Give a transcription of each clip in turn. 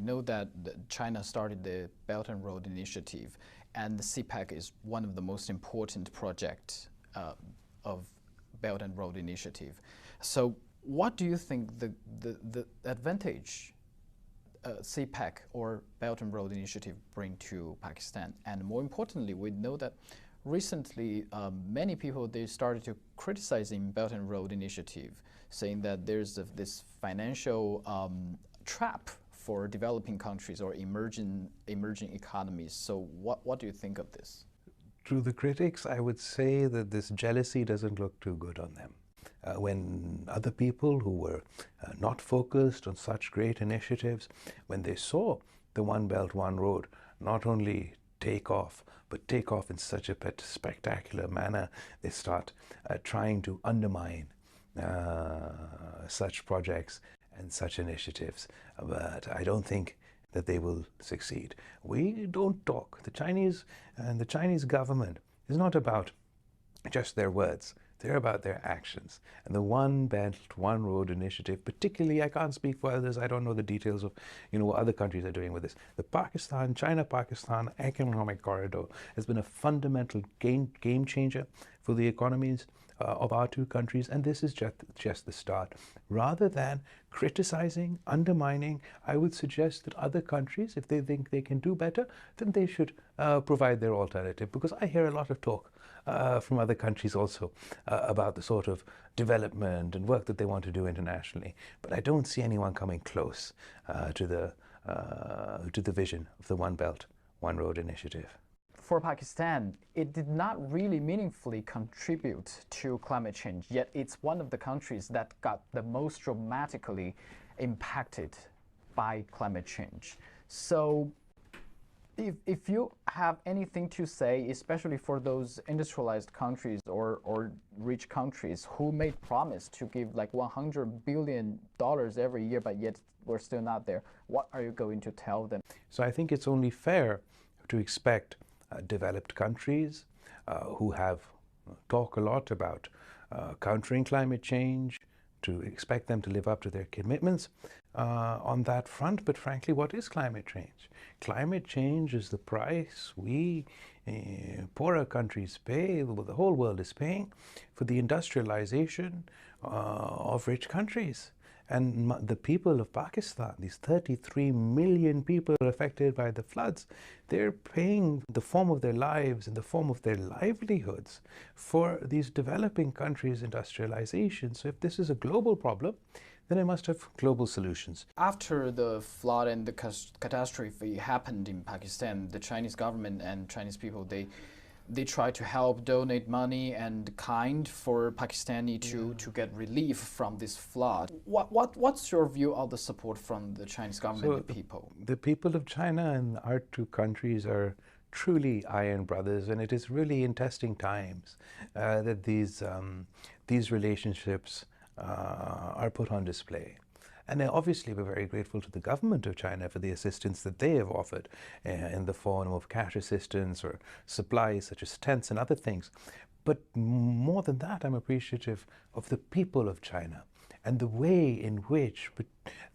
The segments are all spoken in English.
we know that China started the Belt and Road Initiative, and the CPEC is one of the most important projects of Belt and Road Initiative. So what do you think the advantage CPEC or Belt and Road Initiative bring to Pakistan? And more importantly, we know that recently many people, they started to criticizing Belt and Road Initiative, saying that there's this financial trap for developing countries or emerging economies. So what do you think of this? To the critics, I would say that this jealousy doesn't look too good on them. When other people who were not focused on such great initiatives, when they saw the One Belt, One Road not only take off, but take off in such a spectacular manner, they start trying to undermine such projects and such initiatives. But I don't think that they will succeed. We don't talk. The Chinese and the Chinese government is not about just their words. They're about their actions. And the One Belt, One Road initiative, particularly, I can't speak for others, I don't know the details of what other countries are doing with this. The China-Pakistan economic corridor has been a fundamental game changer for the economies of our two countries, and this is just the start. Rather than criticizing, undermining, I would suggest that other countries, if they think they can do better, then they should provide their alternative, because I hear a lot of talk from other countries also about the sort of development and work that they want to do internationally. But I don't see anyone coming close to the vision of the One Belt, One Road initiative. For Pakistan, it did not really meaningfully contribute to climate change, yet it's one of the countries that got the most dramatically impacted by climate change. So if you have anything to say, especially for those industrialized countries or rich countries who made promise to give like $100 billion every year, but yet we're still not there, what are you going to tell them? So I think it's only fair to expect developed countries who have talk a lot about countering climate change, to expect them to live up to their commitments on that front. But frankly, what is climate change? Climate change is the price we poorer countries pay, the whole world is paying, for the industrialization of rich countries. And the people of Pakistan, these 33 million people affected by the floods, they're paying the form of their lives and the form of their livelihoods for these developing countries' industrialization. So if this is a global problem, then it must have global solutions. After the flood and the catastrophe happened in Pakistan, the Chinese government and Chinese people, they try to help, donate money and kind for Pakistani to get relief from this flood. What's your view of the support from the Chinese government and the people? The people of China and our two countries are truly iron brothers, and it is really in testing times that these relationships are put on display. And obviously, we're very grateful to the government of China for the assistance that they have offered in the form of cash assistance or supplies such as tents and other things. But more than that, I'm appreciative of the people of China and the way in which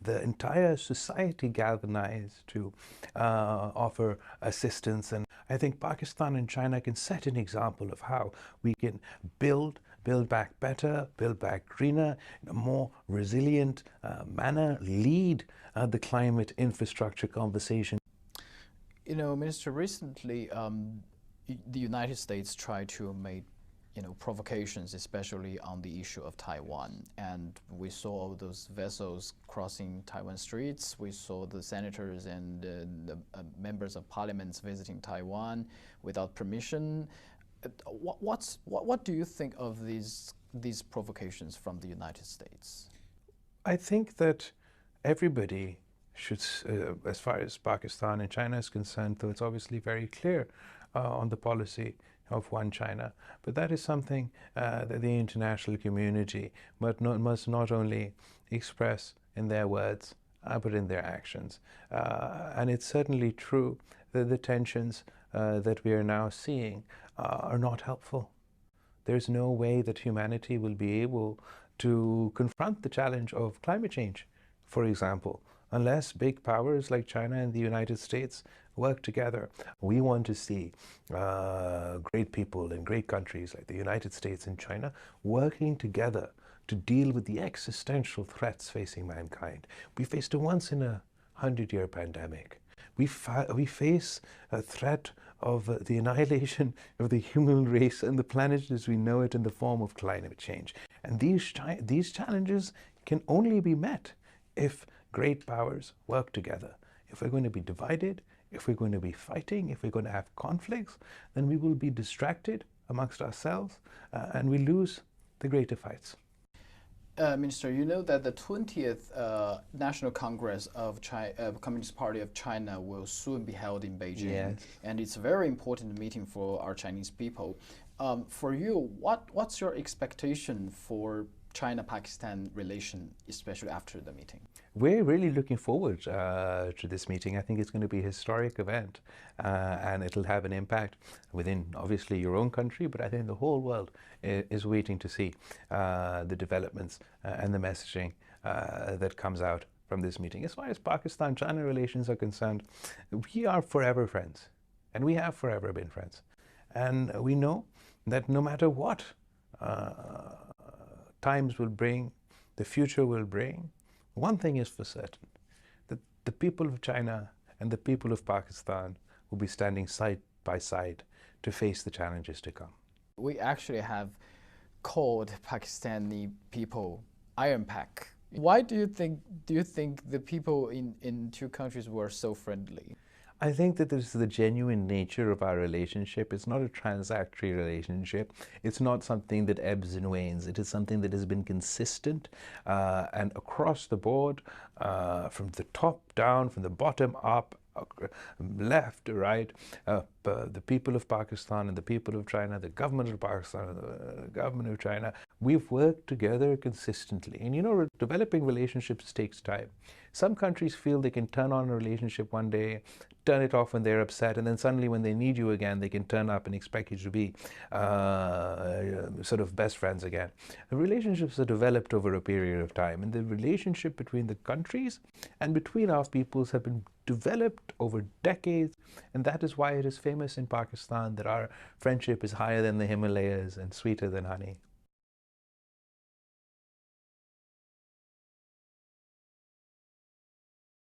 the entire society galvanized to offer assistance. And I think Pakistan and China can set an example of how we can build back better, build back greener, in a more resilient manner, lead the climate infrastructure conversation. Minister, recently the United States tried to make provocations, especially on the issue of Taiwan. And we saw all those vessels crossing Taiwan streets. We saw the senators and the members of parliaments visiting Taiwan without permission. What do you think of these provocations from the United States? I think that everybody should, as far as Pakistan and China is concerned, though it's obviously very clear on the policy of one China, but that is something that the international community must not only express in their words, but in their actions. And it's certainly true that the tensions that we are now seeing are not helpful. There's no way that humanity will be able to confront the challenge of climate change, for example, unless big powers like China and the United States work together. We want to see great people in great countries like the United States and China working together to deal with the existential threats facing mankind. We faced a once-in-a-100-year pandemic. We face a threat of the annihilation of the human race and the planet as we know it in the form of climate change. And these challenges can only be met if great powers work together. If we're going to be divided, if we're going to be fighting, if we're going to have conflicts, then we will be distracted amongst ourselves and we lose the greater fights. Minister, you know that the 20th National Congress of Communist Party of China will soon be held in Beijing. Yes. And it's a very important meeting for our Chinese people. For you, what's your expectation for China-Pakistan relation, especially after the meeting? We're really looking forward to this meeting. I think it's going to be a historic event and it'll have an impact within, obviously, your own country, but I think the whole world is waiting to see the developments and the messaging that comes out from this meeting. As far as Pakistan-China relations are concerned, we are forever friends, and we have forever been friends. And we know that no matter what times will bring, the future will bring, one thing is for certain, that the people of China and the people of Pakistan will be standing side by side to face the challenges to come. We actually have called Pakistani people Iron Pack. Why do you think the people in two countries were so friendly? I think that this is the genuine nature of our relationship. It's not a transactory relationship. It's not something that ebbs and wanes. It is something that has been consistent and across the board, from the top down, from the bottom up, left to right, the people of Pakistan and the people of China, the government of Pakistan and the government of China, we've worked together consistently. And you know, developing relationships takes time. Some countries feel they can turn on a relationship one day, turn it off when they're upset, and then suddenly when they need you again, they can turn up and expect you to be sort of best friends again. The relationships are developed over a period of time, and the relationship between the countries and between our peoples have been developed over decades, and that is why it is famous in Pakistan that our friendship is higher than the Himalayas and sweeter than honey.